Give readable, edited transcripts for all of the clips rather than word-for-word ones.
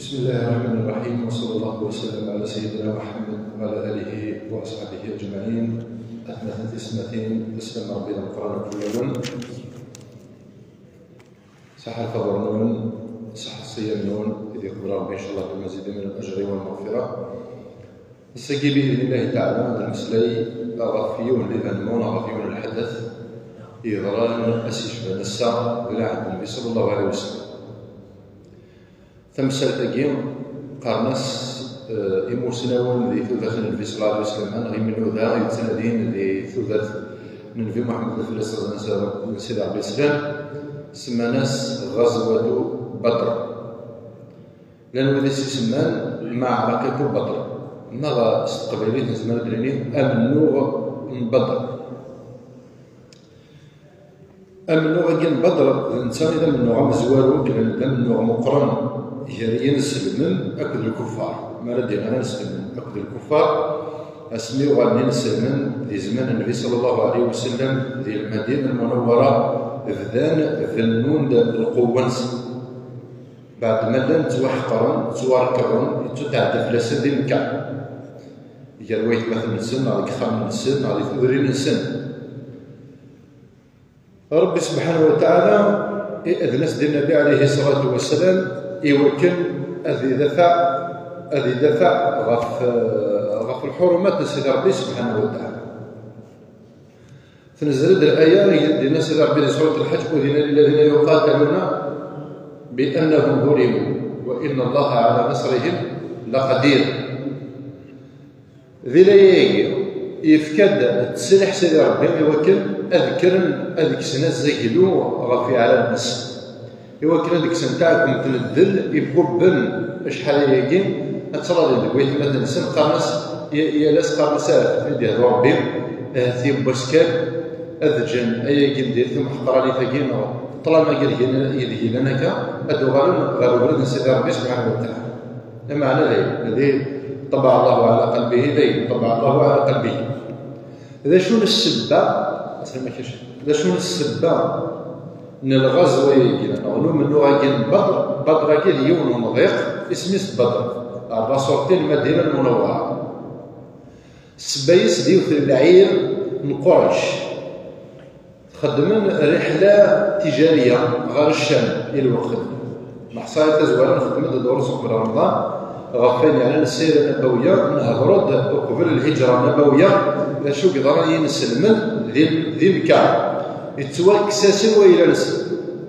بسم الله الرحمن الرحيم، وصلى الله وسلم على سيدنا محمد وعلى آله وأصحابه أجمعين. أثناء تسمتين تسلم ربنا القرآن كل صح الفضل نون صح الصيام نون إذ يقبل ربي إن شاء الله بمزيد من الأجر والمغفرة. السجي بإذن الله تعالى المسلي أغفيون لأنمون أغفيون الحدث إضرار أسيش بن الساعة إلى عهد النبي صلى الله عليه وسلم. تمثال تاكيم قارناس إموسناون ذي ثلثة النبي صلى الله عليه وسلم أنا غير منو ذا يتسندين ذي ثلثة النبي محمد صلى الله عليه وسلم سيدي عبد السلام سماناس غزوة بدر، لأنه هذا سمان معركة بدر نغا استقبالية زمان درينين أمنوغ بدر أمنوغ كان بدر الإنسان إذا منوغ مزوارو كان منوغ مقرن يجري نسلمن أكد الكفار ما ردينا نسلمن أكد الكفار أسمي وغني نسلمن في زمان النبي صلى الله عليه وسلم في المدينة المنورة فذان ذنون القوانس بعد ما دام توحقرن تواركرن تتعدى فلاسة دي مكع يرويت مثلا السن على كخام السن على ثورين السن. ربي سبحانه وتعالى أذنس دي النبي عليه الصلاة والسلام يوكل أذي دفع غف الحرمات لسيدي ربي سبحانه وتعالى. تنزل الآية دينا سيدي ربي سورة الحج أذن للذين يقاتلون بأنهم ظلموا وإن الله على نصرهم لقدير. ذي لايق يفكد تسلح سيدي ربي يوكل أذكر سنة زيلو غفي على الناس يوكل هذيك سنتاعكم تندل يبقبن شحال ياكين اترى لي بغيت مثلا سن قرنس يا لاس قرنس في ديال ربي ثي بوسكال اذجن اياكين دير ثم حقرا لي ثاكين طالما قال يدي لناك ادو غالو ولد سيدي ربي سبحانه وتعالى. معنى ذي طبع الله على قلبه ذي طبع الله على قلبه. اذا شنو السبه اذا شنو السبه من الغزوة يجينا نقولوا منو غاكين بدر كاين يوم مضيق اسميس بدر الرسولتين المدينة المنورة سبايس ديوث العير من قريش خدمن رحلة تجارية غير الشام إلى الوقت محصاية تزوال خدمت دروس قبل رمضان غفين يعني السيرة النبوية نهضرد قبل الهجرة النبوية شو قدر ينسلمن ذي مكان يتواكساسن وإلى نسن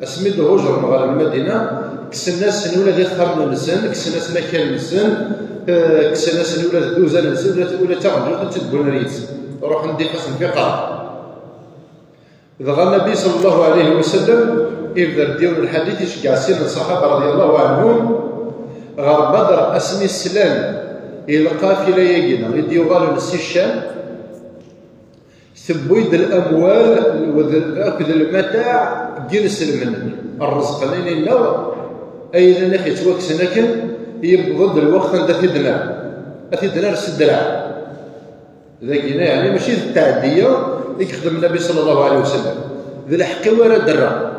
أسميد هجر مغال المدينة كسناس سنولا ذات خرم نسن كسناس مكان نسن كسناس سنولا دوزان نسن ولا تعمل أنت تقول ريت روح ندي قسم في قرن. إذا النبي صلى الله عليه وسلم يبدأ ديون الحديث يشجع سير الصحابة رضي الله عنهم غير بدر أسمي السلام إلى قافلة يجينا يديو غالو نسي الشام ثبويد الأموال وأكد المتاع جنس المن الرزق لين النوى أي لأنك يتوكس لكن يبغض الوقت عند أثي دينار السدرع ذاكينا يعني ماشي التعدية اللي يخدم النبي صلى الله عليه وسلم ذي الحق ولا درع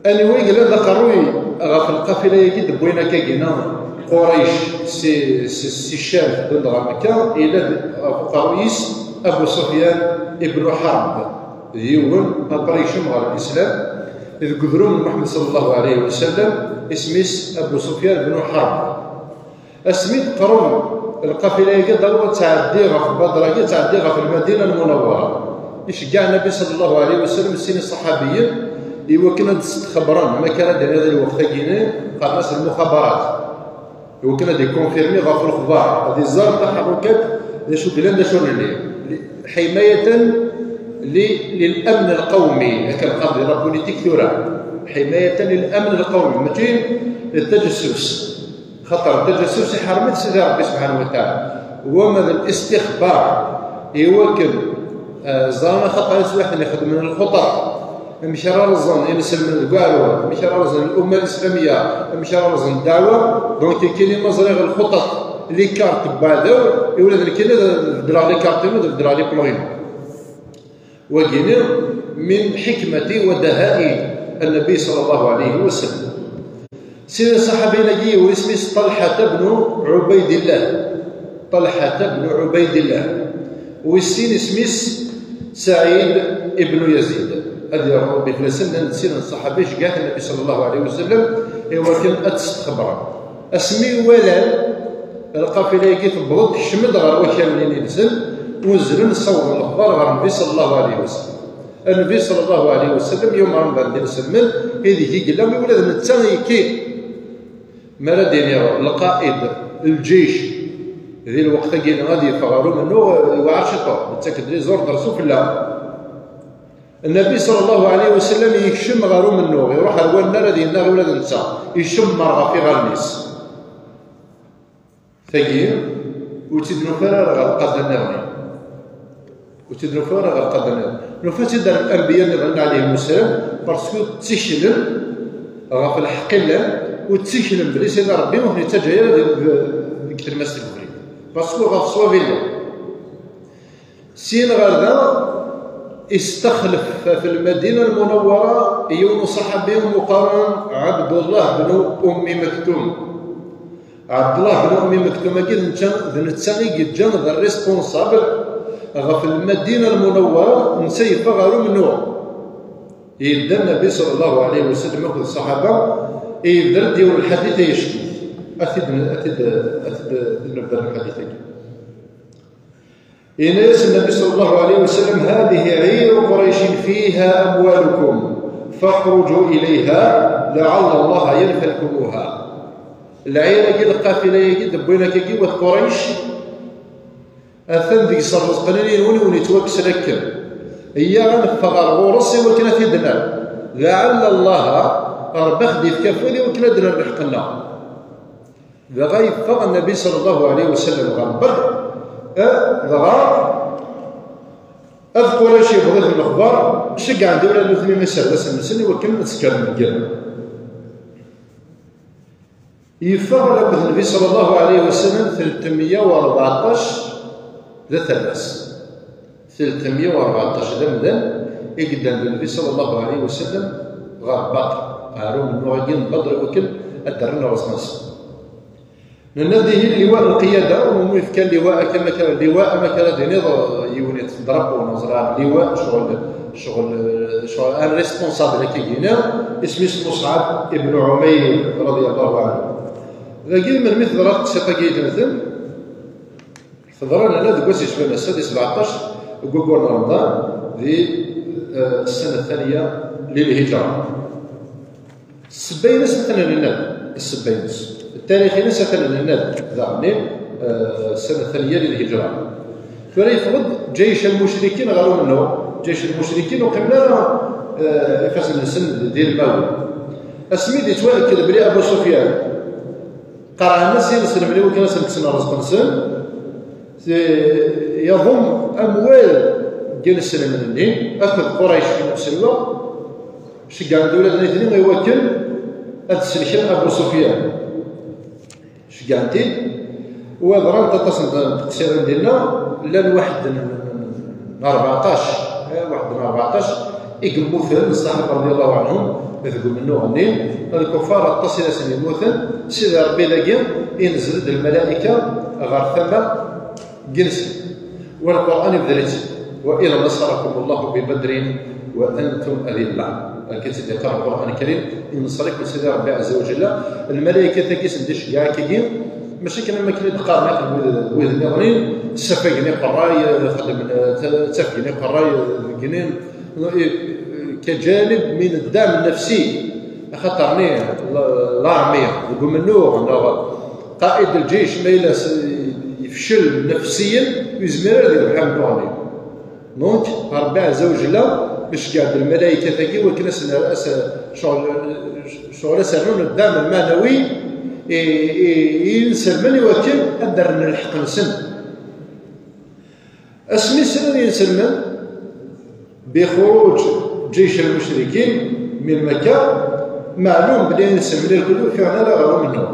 أنا وين قال ذكروي غاف القافلة يجد بوينا كاكينا قريش سي الشام ضد مكة إلى قريش أبو سفيان ابن حرب يوم قريش مغرب الإسلام إذ قدرون محمد صلى الله عليه وسلم اسميس أبو سفيان بن حرب اسميت قرون القافلة يقدر تعدي غف بدر تعدي غف المدينة المنورة يشجع النبي صلى الله عليه وسلم السنين الصحابيين يوكلنا خبران ما كان هذا الوقت كاينين قال ناس المخابرات وكنا دي كونفيرمي غافل الخبار هذه زار تحركات شو بلان شو اللي حماية للأمن القومي هكا القضية لا بوليتيك ثورة حماية للأمن القومي ماشي للتجسس خطر التجسس حرمت سيدي ربي سبحانه وتعالى وما الاستخبار يوكل زارنا خطر واحد اللي يخدم من الخطط مش رازن ينسل من القالوا مش رازن الأمة الإسلامية مش رازن الدعوة دونك كاينين مزرعة الخطط اللي كارت بعدو يولد الكلمة درا لي كارتين ودرا لي بلوين وكاين من حكمة ودهاء النبي صلى الله عليه وسلم سيدي الصحابي نجي واسمه طلحة بن عبيد الله، طلحة بن عبيد الله، والسين اسمه سعيد بن يزيد. هذه ربي فلسنا نسينا الصحابي قال النبي صلى الله عليه وسلم هو كان أتستخبر اسمي ولال القافله يجي تبغض الشمد غير وكان منين ينزل ونزل نصور الاخبار غير النبي صلى الله عليه وسلم. النبي صلى الله عليه وسلم يوم رمضان نسمن هذه قال لهم ولاد نتساني كي مالا دينيرو القائد الجيش ذي الوقت كاين غادي يفغروا منه وعرشطه متاكد لي زور درسوا في الله. النبي صلى الله عليه وسلم يكشم غارو منه يروح الوالنا الذي ينار ولاد نتا يشم مرغى في غالنيس ثقيل وتدنو فرار غلقاد النغني وتدنو فرار غلقاد النغني نفات دار الانبياء نغنى عليهم السلام باسكو تسيشلن غا في الحقيله وتسيشلن بلي سيدنا ربي وهنا تجايا ديك المسجد الكبري باسكو غا في صوافيلا سين غادا استخلف في المدينة المنورة يونس صحابي مقارن عبد الله بن أم مكتوم. عبد الله بن أم مكتوم كان الثاني قد جان ذا الريسبونسابل في المدينة المنورة نسيف غير منه يبدا النبي صلى الله عليه وسلم ياخذ الصحابة يبدا ديور الحديث يشكي أثد نبدا الحديث إناس النبي صلى الله عليه وسلم هذه عير قريش فيها أموالكم فاخرجوا إليها لعل الله ينفلكموها. العير كي القافلة كي دبوينا كي قريش أثن ديك صار قليلين وني توكس ركب هي غنفغر غورسي وكنا في دنا لعل الله ربخ دي كفولي وكنا دنا نحقنا بغا يفغ النبي صلى الله عليه وسلم غنبر ضغط أذكر شيء بغيت الأخبار شق عندي ولا نثني مسألة سنسني وكم نتسكر من الجنة يفعل النبي صلى الله عليه وسلم 314 ذا ثلاث 314 دمدا يقدم النبي صلى الله عليه وسلم غار بدر عارو من نوعين بدر وكل أدرنا رسمس ننده اللواء القيادة وموف كان لواء كما كان اللواء ما كان يوني تضرب ونظرة لواء شغل الريسبونسابل كيجينا اسمه مصعب ابن عمير رضي الله عنه. لكن من مثل راه سيطاكيت مثل فضرنا لا دكوسي شباب السادس 17 وقوقور رمضان ذي السنة الثانية للهجرة السبينس مثلا للناد السبينس التاريخي مثلا للناد ذا السنة الثانية للهجرة فلا يفرض جيش المشركين غيروا منه جيش المشركين وقبلنا فصل السن ديال الماوي اسميت يتواكد بلي ابو سفيان قرا الناس ينسلم عليه وكان سنة رزق يضم اموال ديال السلام الدين اخذ قريش في نفس الوقت شكا عند ولاد الاثنين غيوكل هاد السلكان ابو سفيان شكا عندي وضرب تتصل التقسير ديالنا لا واحد 14 يقلبوا فيهم الصحابه رضي الله عنهم يذكروا منه غنين الكفار اتصل سنين موثن سيدي ربي لاقي ينزل الملائكه غير ثم جلس والقران بذلك واذا نصركم الله ببدر وانتم اذله كتب يقرا القران الكريم ينصركم سيدي ربي عز وجل الملائكه تكيس ندش كاع كيجي ماشي كان ماكله دقار ويذ غنين سفاقني قراي خدم تفقني قراي جنين كجانب من الدعم النفسي خاطرني لارمي يقول منو قائد الجيش ما يفشل نفسيا يزمر هذا بحال نورني دونك ربي عز وجل باش قاعد الملائكه ثقي وكنس شغل سرون الدعم المعنوي ينسلمن يوكل قدر نلحق نسن اسمي سنن ينسلمن بخروج جيش المشركين من مكة معلوم بلي ينسلمن الكل فعلا لا غير منه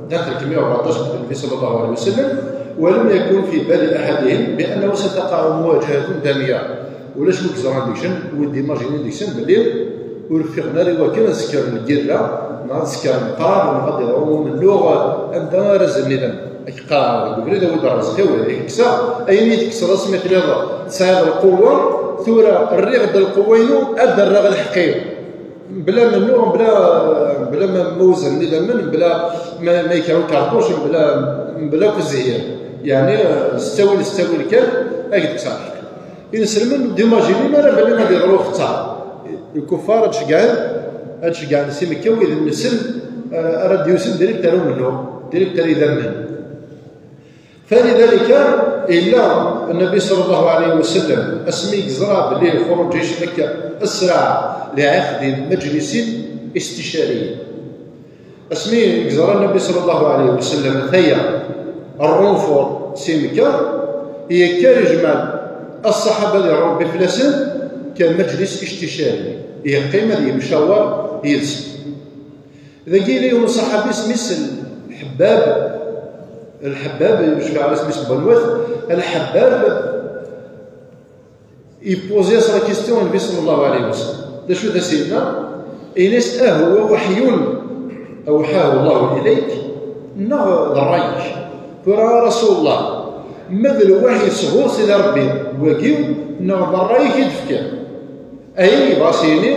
داخل 114 النبي صلى الله عليه وسلم ولم يكن في بال احدهم بانه ستقع مواجهه داميه ولاش مكزران ديكشن ودي ماجيني ديكشن بلي ورفقنا لي وكان نسكر الجيرة نذكر قرار غادي يضربوا من اللغه عندنا رزق النظام قرار قبل ذا ودرس خوي يكسر اي تكسر اسمه ثلاثه تصاير القوه ثورة الريغ ديال القوينو ادى الرغ الحقير بلا منو بلا ما موزن النظام بلا ما يكرهوا كارطوش بلا كزهير يعني استوي الكل هكذا تكسر ينسلمن ديماجيني ما راه بلي ما ديروا اختار الكفار تشكان سي مكوي النسل راه يوسف ديريكت تاعو منه ديريكت تاع يذمن فلذلك الا النبي صلى الله عليه وسلم اسمي زرا بلي خروج جيش مكه اسرع لعقد مجلس استشاري اسمي زرا النبي صلى الله عليه وسلم ثيا الرونفور سي مكه هي كارجمال الصحابه اللي راهم بفلسطين كمجلس استشاري هي قيمه هي مشاور يلسن اذا قيل لهم صحابي سميس الحباب مش على سميس بنوات الحباب يبوزي صرا كيستيون النبي صلى الله عليه وسلم دا شو ذا سيدنا إنس هو وحي اوحاه الله اليك نغ ضريك فرا رسول الله ماذا الوحي صغور سيدي ربي وكيو نغ ضريك يدفكا اي باسيني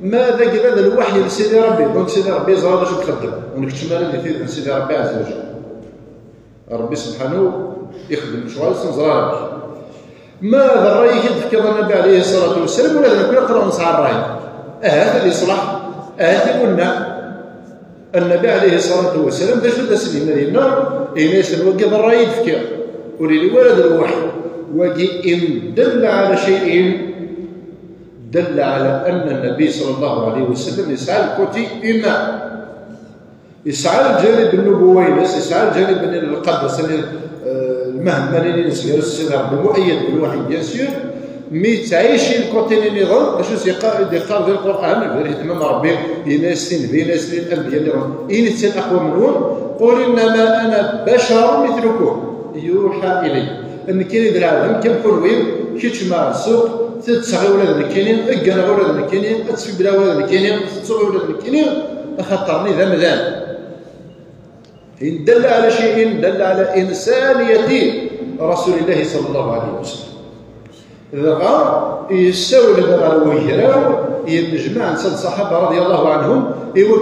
ماذا قال هذا الوحي لسيدي ربي دونك سيدي ربي زرا شو تخدم ونكتشف اللي في سيدي ربي عز وجل ربي سبحانه يخدم شغل زرا ماذا الراي كيف النبي عليه الصلاه والسلام ولا نقول نقرا نصع الراي هذا اللي يصلح هذا قلنا النبي عليه الصلاه والسلام باش بدا سليم لنا الناس الوقت الراي يفكر ولي ولد الوحي وجي ان دل على شيء دل على ان النبي صلى الله عليه وسلم يسعى الكوتي إما يسعى الجانب النبوي يسعى الجانب القدس المهمه اللي نسير السيد ربي مؤيد بالوحي بيان سور مي تعيش الكوتي النظام باش يقال ديال القران غير اهتمام ربي بناس بناس الانبياء اللي راهم انسان اقوى منهم قل انما انا بشر مثلكم يوحى الي ان كاين العالم كنكون وين كيتجمع السوق تتصغي ولاد الكينين اكنا ولاد الكينين تسفي بلا ولاد الكينين تصغي ولاد الكينين خاطرني ذا مذان إن دل على شيء دل على إنسانية رسول الله صلى الله عليه وسلم ذا يساوي لنا ويهراو ينجمع نسال الصحابة رضي الله عنهم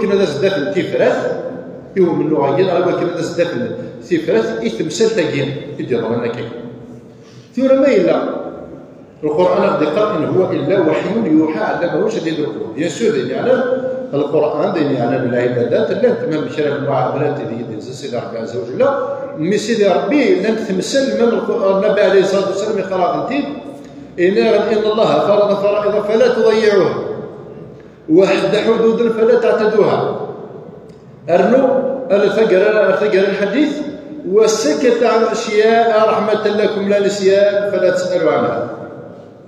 كنا ناس دافن تيفراث من اللغيين كنا ناس دافن تيفراث يتمثل تاكين يدير لنا كي ثم ما إلا القرآن قد قال إن هو إلا وحي يوحى علمه شديد القوة بيان سور يعني القرآن دين يعني العبادات لا تمام شرع المعاملات اللي سيدي ربي عز وجل مي سيدي ربي لم تمثل من النبي عليه الصلاة والسلام يقرأ انتي إن الله فرض فرائض فلا تضيعوها وحد حدود فلا تعتدوها أرنو ارتقى الحديث وسكت عن أشياء رحمة لكم لا نسيان فلا تسألوا عنها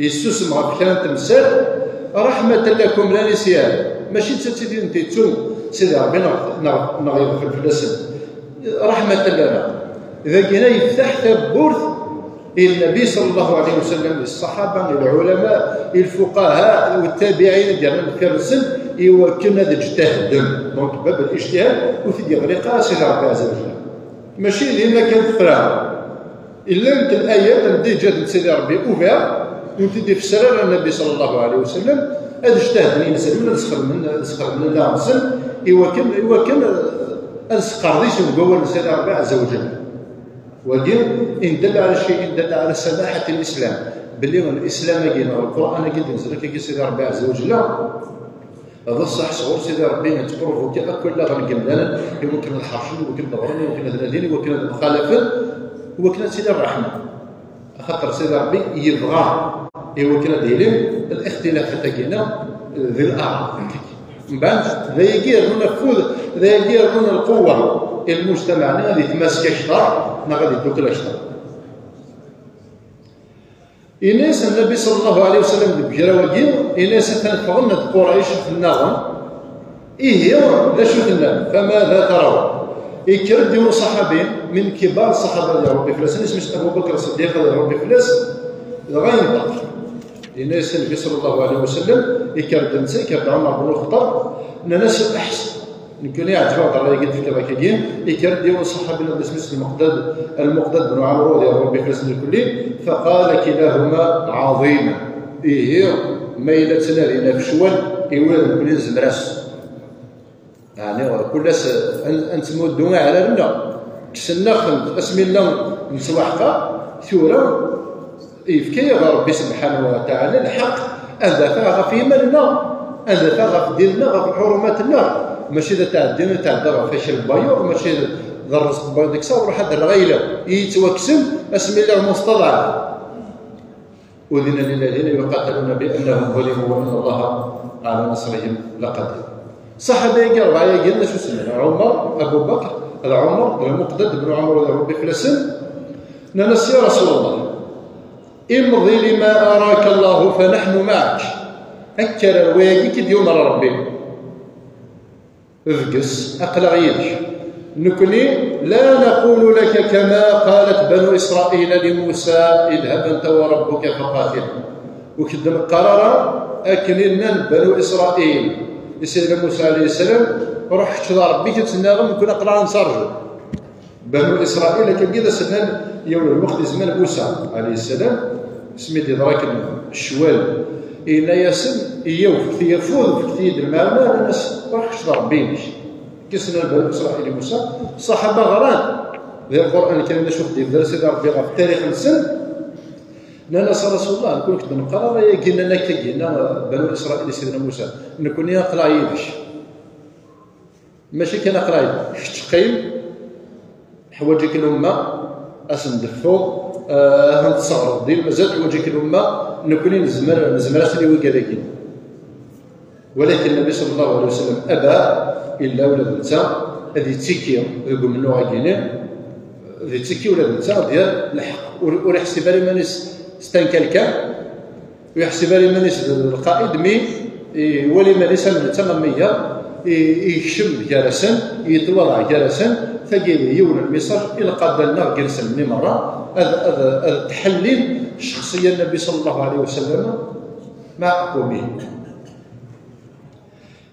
يستسمع بكلام تمثال رحمة لكم لا نسيان ماشي تسيدي انت تسوم سيدي ربي نغير في الفلسفه رحمه لنا اذا كان يفتح ثبورث النبي صلى الله عليه وسلم للصحابه للعلماء الفقهاء والتابعين ديالنا في السن يوكلنا تجتهد دونك باب الاجتهاد وفي غريقه سيدي ربي عز وجل ماشي لان كانت فرا الا انت الايات اللي جات سيدي ربي اوفير وتدي في السر النبي صلى الله عليه وسلم هذا اجتهد الانسان نسخر من الله نسن يوكل السقرديش نقول سيدي ربي عز وجل ولكن ان دل على شيء دل على سماحه الاسلام باللي الاسلام كاين والقران كاين نزل كي سيدي ربي عز وجل هذا الصح صغور سيدي ربي نتبروفو كل غنقلنا يمكن الحرشين يمكن الغرني يمكن الذين يمكن المخالفه يمكن سيدي الرحمه خاطر سيدي ربي يبغى يمكن دايرين الاختلافات تاعنا ذي الاراء من بعد ذا يقير نفوذ ذا يقير القوه المجتمع اللي تماسك شطار ما غادي يدوك الاشطار إناس النبي صلى الله عليه وسلم بجراوجين إناس تنفعون قريش في النغم هي لا شفنا فماذا ترون يكردوا صحابين من كبار الصحابه ديال ربي فلسطين اسمه ابو بكر الصديق ديال ربي فلسطين غير بكر الناس النبي صلى الله عليه وسلم يكرد نساء كرد عمر بن الخطاب ناس احسن نكوني عجبه ضرا يقد في كباكيين يكرد ديال الصحابي اللي اسمه المقداد بن عمرو ديال ربي فلسن الكلي فقال كلاهما عظيما إيه ميلة تنارينا في شوال إيوال كل زمراس يعني كل أنت مودونا على لنا كسنا خلت اسم الله نسوحقا ثورة يفكي ربي سبحانه وتعالى الحق أن دافع في مالنا أن دافع في ديننا في حرماتنا ماشي ذا تاع الدين تاع الدار فاش البايور ماشي ذا الرزق بايور ديك الصبر واحد الغيله يتوكسل اسم الله المستضعف أذن للذين يقاتلون بأنهم ظلموا وأن الله على نصرهم لقدير. صحابة قال ربعايا قلنا شو سمعنا عمر أبو بكر هذا عمر المقداد بن عمر ربي فلسن ننس يا رسول الله امضي لما أراك الله فنحن معك أكل الواقي كي ديوم ربي افقس أقلع يدك نكني لا نقول لك كما قالت بنو إسرائيل لموسى اذهب أنت وربك فقاتل وكدم قرار أكلنا بنو إسرائيل يسير موسى عليه السلام روح شذا ربي تتناغم كنا قرار نصرجو بنو إسرائيل كان كذا سنان يوم الوقت زمان موسى عليه السلام سميت دراك الشوال إلا ياسن إيوه في يفوض في كثير المعلومة الناس روح شذا ربي كسنا بنو إسرائيل موسى صحابة غران ذي القرآن الكريم نشوف ديال درس ربي في التاريخ نسن نانا رسول الله نكون كنت نقرا يا قلنا لنا كينا بنو إسرائيل سيدنا موسى نكون نقرا يدش ماشي كان نقرا يدش تقيم حوايجك الأمة أسندفو هنتصغر ديال مازال حوايجك الأمة نكون نزمر سيدي وكذاكين ولكن النبي صلى الله عليه وسلم أبى إلا ولاد نتا هذه تيكي يقول منو غاكينين هذه تيكي ولاد نتا ديال الحق ويحسبها لي مانيس ستانكالكا ويحسبها لي مانيس القائد مي ولي مانيس من تمامية يكشم جالسا يتوضع جالسا فقيل يولى المصر إلى قابلنا جلسا مني مرة هذا تحليل شخصية النبي صلى الله عليه وسلم مع قومه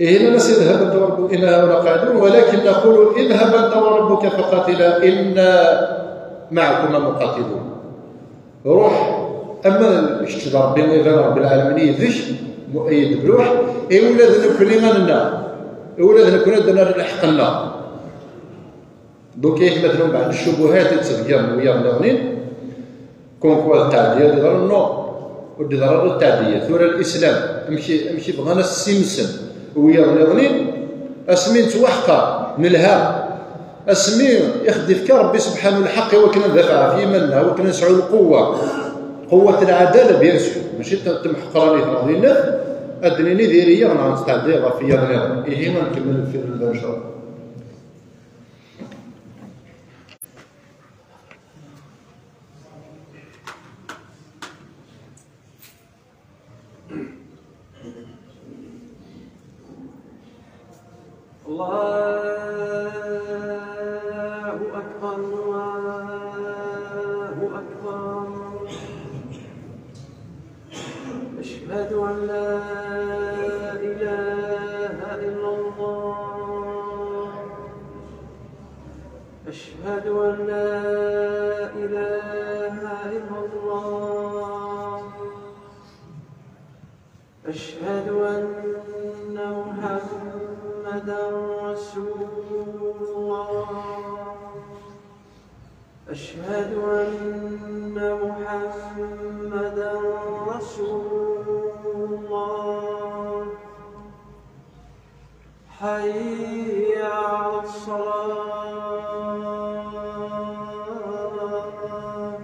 هنا نسير اذهب أنت وربك إنا هنا قاعدون ولكن نقول اذهب أنت وربك فقاتلا إنا معكما مقاتلون روح أما اشتغل رب العالمين يذش مؤيد بروح ولاد نكوني غننا ولاد نكوني دنا لحقنا دوك مثلا بعد الشبهات تتفقام ويا النغنين كونكوا التعدية ديال النو وديال التعدية ثورة الإسلام امشي بغانا السمسم ويا النغنين اسمين توحقا نلها اسمين يخدي فيك ربي سبحانه الحق وكنا ندافع في منا وكنا نسعوا القوة قوة العدالة بيرسو ماشي تمحق راني تنظينا أدنيني ديرية غنعرف نستعدي غافية غنير إيه ما نكمل في البنشر الله أكبر الله أكبر أشهد أن لا إله إلا الله أشهد أن لا إله إلا الله أشهد أن محمدا رسول الله أشهد أن محمدا رسول الله حي على الصلاة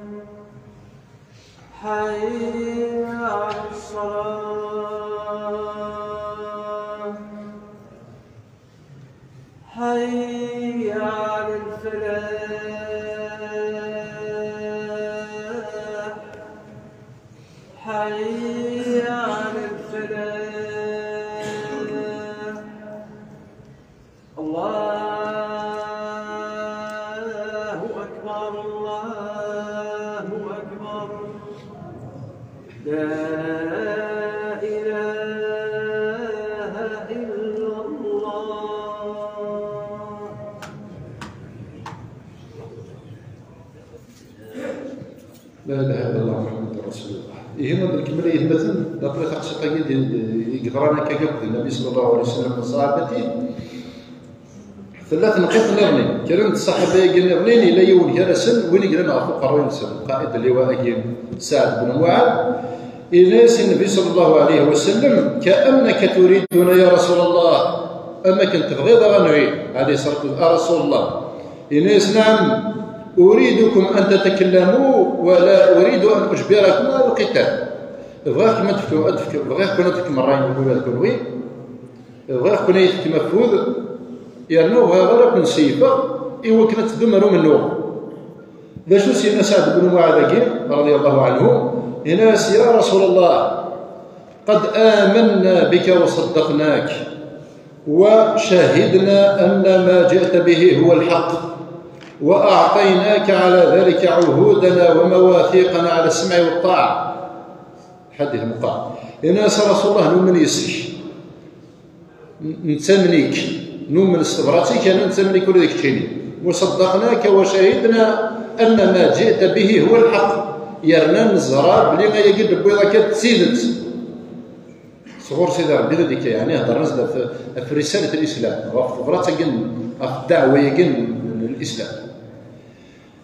حي على الصلاة حي على الفلاح حي على الفلاح الله أكبر الله أكبر لا إله إلا الله لا اله الا الله محمد رسول الله. يهمنا الكمله يهمتن لا طريقه شقيه يقدرانا كقبل النبي صلى الله عليه وسلم وصحابته ثلاث نقاط نغني كلمة الصحابة قلنا غنين إلى يوم جلسن وين قلنا أخو قروين سن قائد اللواء سعد بن معاذ إناس النبي صلى الله عليه وسلم كأنك تريدنا يا رسول الله أما كنت تبغيض غنعي عليه الصلاة والسلام رسول الله إناس نعم أريدكم أن تتكلموا ولا أريد أن أجبركم على القتال بغاك ما تفكروا بغاك كنا تك مرين ولا تكون وين بغاك كنا يتك مفوض يرنو غير من سيفه إيوا كانت تدمروا من نور ذا شو سيدنا سعد بن معاذ رضي الله عنه إناس يا رسول الله قد آمنا بك وصدقناك وشهدنا أن ما جئت به هو الحق وأعطيناك على ذلك عهودنا ومواثيقنا على السمع والطاعة حديث مقام إناس رسول الله نؤمن يسرش نتمنيك نؤمن استبراتك أنا نتمنيك ولا ذيك وصدقناك وشهدنا أن ما جئت به هو الحق يرنا نزرار بلي ما يجد بويضة كتسيدت صغور سيدي ربي ذيك يعني هضر نزل في رسالة الإسلام وفي فرات في الدعوة يجن الإسلام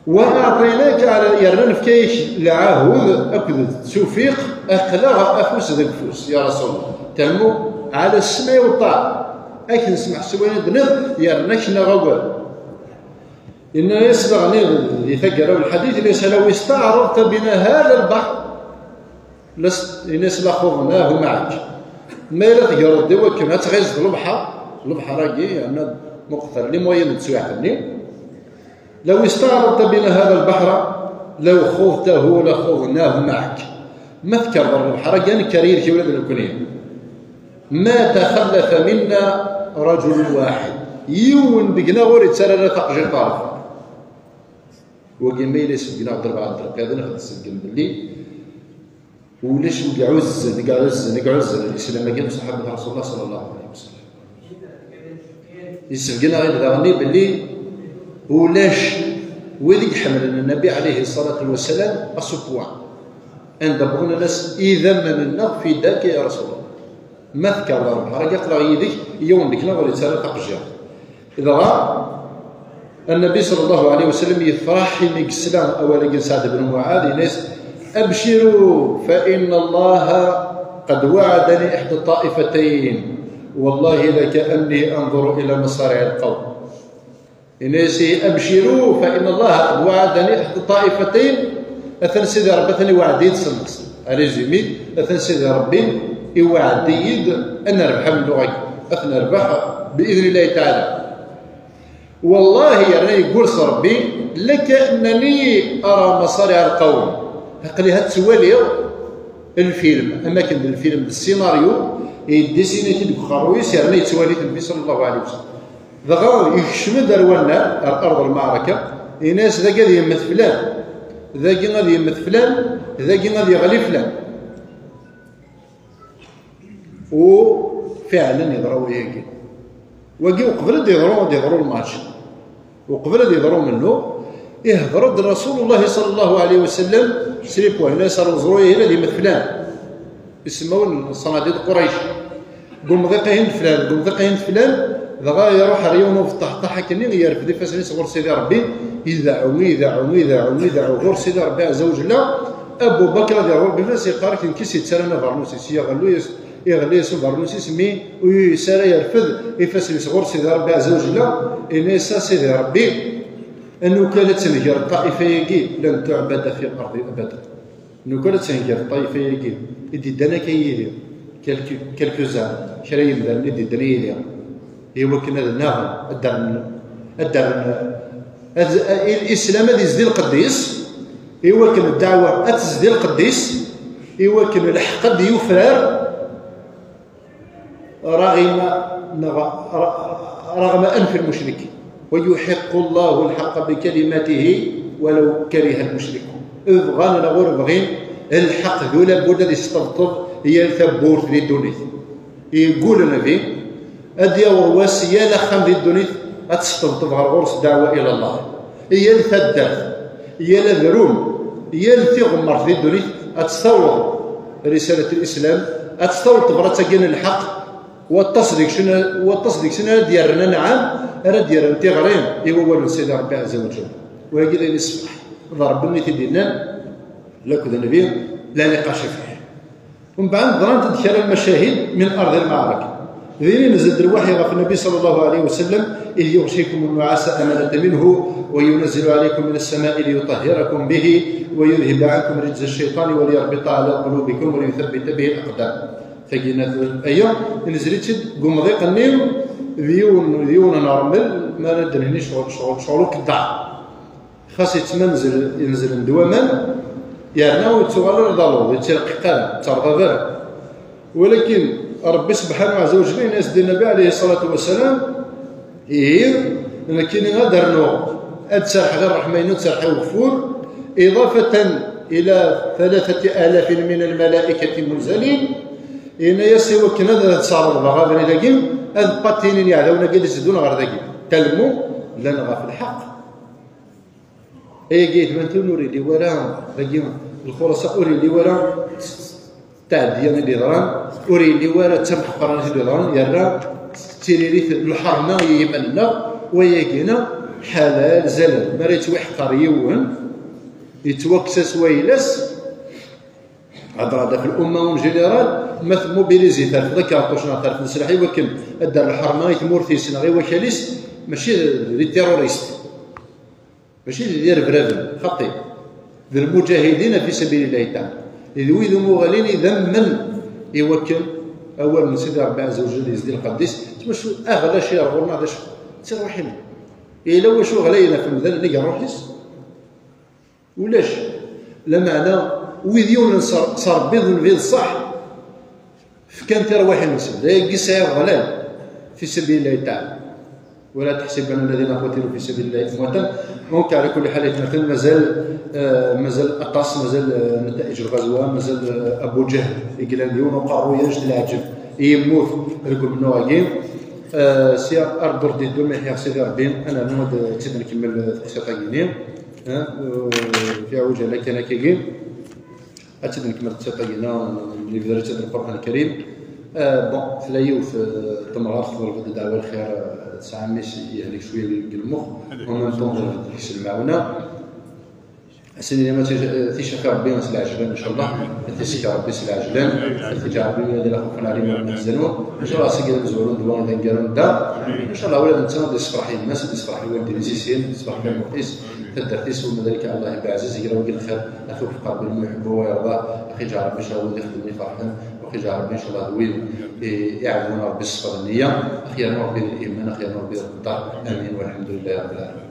وأعطيناك على يرنا نفكيش العهود أكد توفيق أخلاق أفوس ذا الفوس يا رسول الله تمو على السمع والطاعة أكن نسمع سوينا دنيا يرناش نغوى إن يسبغني يثقروا الحديث ليس لو استعرضت بنا هذا البحر لست لأخذناه معك ما لا تقرأ الدواء كما تغيز البحر راقي يعني مقتر لي موين تسويحني لو استعرضت بنا هذا البحر لو خوضته لخوضناه معك ما تكرر البحر كان كرير كي ولد الكنيه ما تخلف منا رجل واحد يون بقنا غور يتسرى تقجر طرف وقيل ما يليس بقنا ضرب على الضرب هذا ناخذ السجن باللي وليش نقع عز الاسلام كان صحابه رسول الله صلى الله عليه وسلم يسبقنا غير ذا باللي ولاش وذيك حمل النبي عليه الصلاه والسلام الصفوان عند بغونا الناس اذا مننا في ذاك يا رسول الله ما ذكر الله راه يقرا يديك يوم بكنا ولا يتسالى تقجر اذا النبي صلى الله عليه وسلم يفرح انك السلام اولا سعد بن معاذ ناس ابشروا فان الله قد وعدني احدى الطائفتين والله لكاني انظر الى مصارع القوم الناس ابشروا فان الله قد وعدني احدى الطائفتين اثن سيدي ربي ثاني وعدي تسنس على جميل اثن سيدي ربي يوعد يد ان نربح من لغيك اثن نربح باذن الله تعالى والله يعني يقول ربي لكأنني أرى مصارع القوم قال لي هاد توالي الفيلم أما كان الفيلم بالسيناريو يديسيني كي خرويس يعني يتوالي النبي صلى الله عليه وسلم ذا يكشم دروانا أرض المعركة الناس ذا قال يمث فلان ذا قال يمث فلان ذا قال يغلي فلان وفعلا يضروا هيك وقي قبل يضروا الماتش وقبل يضروا منه يهضر رسول الله صلى الله عليه وسلم سريبوا الناس رزروه هنا اللي مثلان يسمون صناديد قريش قوم ضيقين فلان ذا يروح ريونه في الطحطحه كني يرفد فاسني صغر سيدي ربي يذاعوا غور سيدي ربي عز وجل ابو بكر رضي الله عنه بنفسه يقارك كيس يتسرنا برنوسي يغلي يسو برنوسي سمي ويسرى يرفد يفاسني صغر سيدي ربي عز وجل انسا سيدي ربي انه كانت تنهير الطائفه يجي لن تعبد في الارض ابدا انه كانت تنهير الطائفه يجي يدي دنا كيدير كالكوزان شراي مدن يدي دنيا هو كنا الناغم الدار الاسلام هذا يزدي القديس هو كان الدعوه تزدي القديس هو كان الحق يفرار رغم انف المشركين ويحق الله الحق بكلمته ولو كره المشركون ابغانا نغور بغين الحق ذولا بودا يستبطل هي الثبور في الدنيا يقول النبي ادي ورواس يا لخم في الدنيا تستبطل غرس دعوه الى الله هي الثدات هي الذروم يالتي غمر في الدنيا أتستوض رسالة الإسلام، أتستوض تبرا تاكين الحق والتصديق شنو ديالنا نعم راه ديالنا تيغرين إيوا والو سيدي ربي عز وجل. وهكذا اللي يصبح ضرب بني تدينا لكذا النبي لا نقاش فيه. ومن بعد ظننت تدخل المشاهد من أرض المعركة ذي نزل الوحي غف النبي صلى الله عليه وسلم إذ يغشيكم النعاس أمانة منه وينزل عليكم من السماء ليطهركم به ويذهب عنكم رجز الشيطان وليربط على قلوبكم وليثبت به الأقدام. فجينا الأيام نزلت قوم ضيق النيم ذيون نرمل ما ندرني شغل كدا خاص ينزل ندواما يعني ويتغير ضلو يتلقى ترضى ولكن ربي سبحانه عز وجل الناس ديال النبي عليه الصلاه والسلام لكن غادر نو اتسرح غير الرحمن وتسرح وغفور اضافه الى 3000 من الملائكه المنزلين ان يسوى كنا تصار البغا بني داكين هاد باتينين يعداونا قد يزيدون غير داكين كلموا لنا غا في الحق جيت من نوري لي ورا داكين الخلاصه اوري لي ورا تاع ديال اللي ضران اوري لي ورا تمحقران اللي ضران يرى تيريريت الحرمه يمنا وياكينا حلال زلال ما يتوحقر يون يتوكسس ويلس هضره في الامه اون جينيرال مثل موبيليزي تاع ذكرتوشنا تاع السلاحي ولكن دار الحرمه يتمورثيسنا غير وكاليس ماشي لي تيروريست ماشي اللي رفرافن خطي المجاهدين في سبيل الله تعالى يذويذ مغالين ذمن يوكل اول من سيدي ربي عز وجل يزدي القديس شو اغلى شيء رغبنا هذا شو تروحين الا واش غلينا في المثال اللي نروحيس ولاش لا معنى ويديون صار بيض في الصح كان تروحين نسب لا يقيس غلال في سبيل الله تعالى ولا تحسبن الذين قتلوا في سبيل الله امواتا. دونك على كل حال مثلا مازال اطاس مازال نتائج الغزوه مازال ابو جهل يقلان ديون وقارو يجد العجب يموت ركب النواقين سي ارض ردي دوم يحيى سيدي ربي انا نود تزيد نكمل تقسيطه كينين في عجاله كان كاين تزيد نكمل تقسيطه كينا اللي في درجه القران الكريم بون في لايو في تمرات في الدعوه الخير ساعه ماشي يعني شويه المخ ومن طون تحس المعونه سيدي ما تيشكى ربي نسل عجلان ان شاء الله تيشكى ربي سل عجلان تيجا ربي ديال خوفنا عليهم ونحزنوا ان شاء الله سيدي نزوروا ندوان دنجرون دا ان شاء الله ولاد نتسنى يصفرح الناس يصفرح الوالدين الزيسين يصفرح المقيس تدرتيس ومن ذلك الله يبقى عزيز يقرا ويقول الخير اخوك في قلبه المحب ويرضاه اخي جا ربي ان شاء الله يخدمني فرحا واخي جا ربي ان شاء الله دويل يعلمون ربي الصفر النيه اخيرا ربي الايمان اخيرا ربي القدر امين والحمد لله رب العالمين.